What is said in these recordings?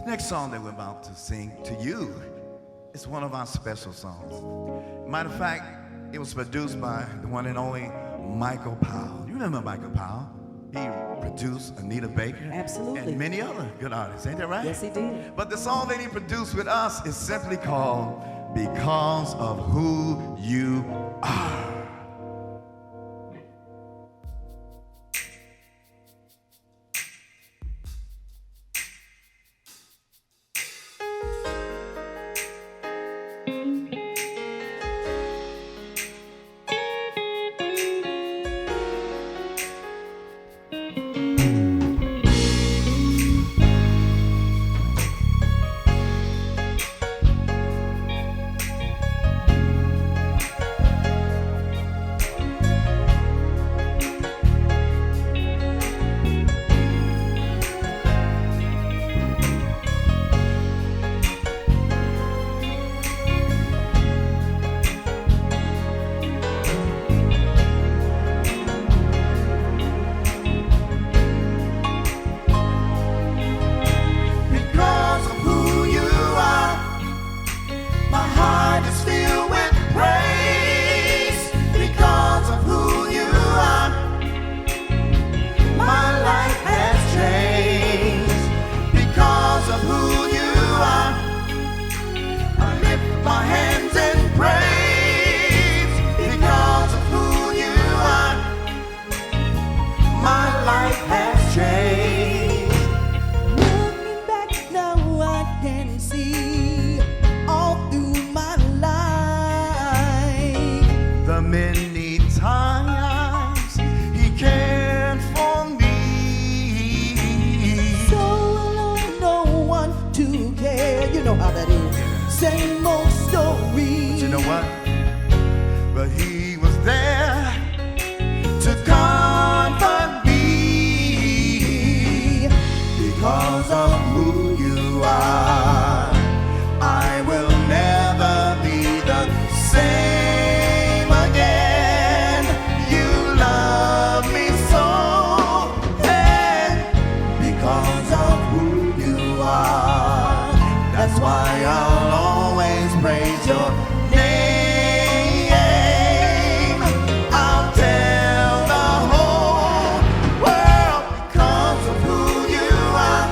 Next song that we're about to sing to you is one of our special songs. Matter of fact, it was produced by the one and only Michael Powell. You remember Michael Powell? He produced Anita Baker. Absolutely. And many other good artists, ain't that right? Yes, he did. But the song that he produced with us is simply called Because of Who You Are. Many times he cared for me, so alone, no one to care. You know how that is. Same old story. But you know what? But he was there to comfort me. Because of who you are, I will never be the same. That's why I'll always praise your name. I'll tell the whole world because of who you are.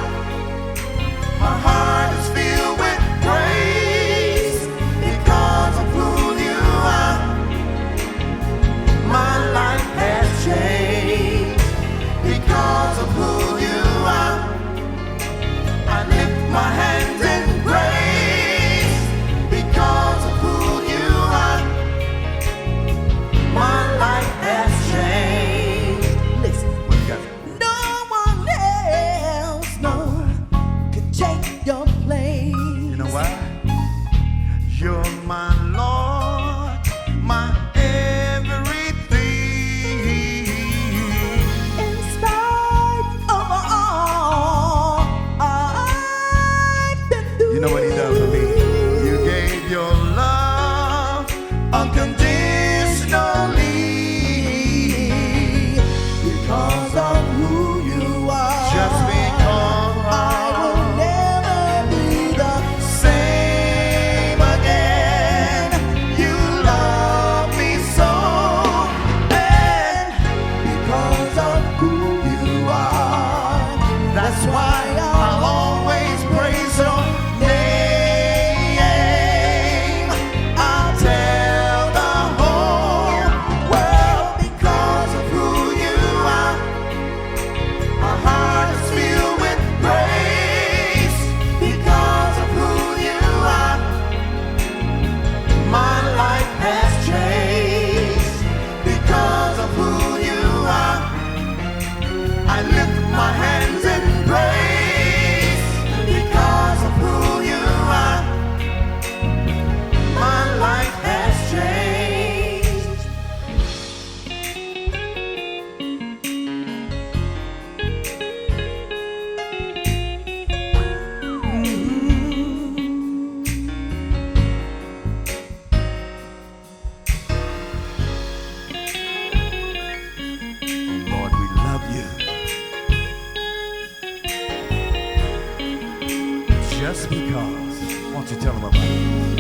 Just because. Won't you tell them about it?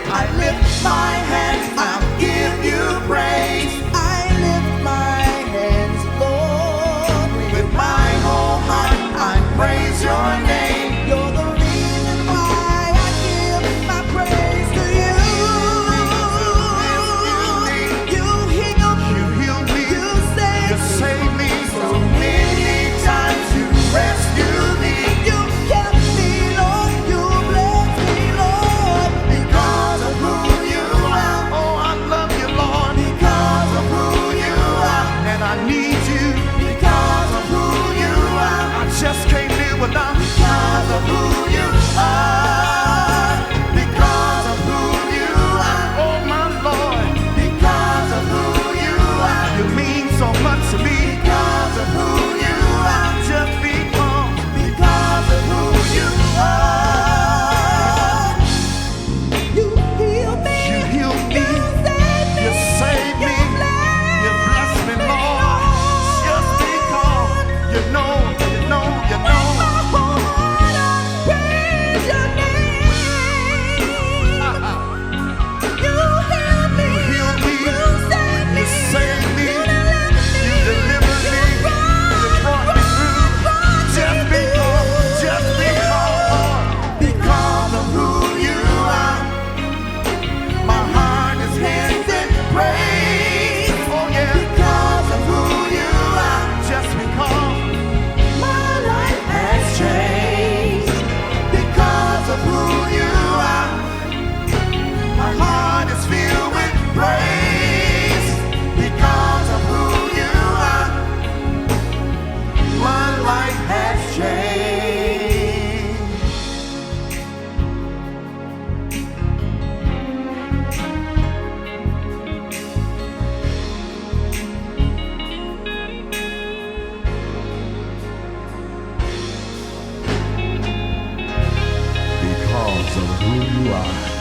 I lift my hands, I'll give you praise. I lift my hands, Lord. With my whole heart, I praise your name. You're the reason why I give my praise to you. You heal me, you save me. So many times you rescued me. You kept me, Lord, you blessed me, Lord. Because of who you are. Oh, I love you, Lord. Because of who you are. And I need you. Because of who you are. I just can't live without you. Because of who you are. Because of who you are. Oh, my Lord. Because of who you are. You mean so much to me. Because of who you are. Just because. Because of who you are. You heal me. You heal me. You save me. You save me. You bless me, Lord. Just because. You know. My whole heart, I praise your name. You heal me. You heal me. You save me. You save me. You deliver me. You deliver me. You brought me through. Just because, Lord. Because of who you are, my heart is hands in praise. Oh, yeah. Because of who you are, Just because. my life has changed. Because of who you are, my heart is filled with praise. Because of who you are, my life has changed. Because of who you are.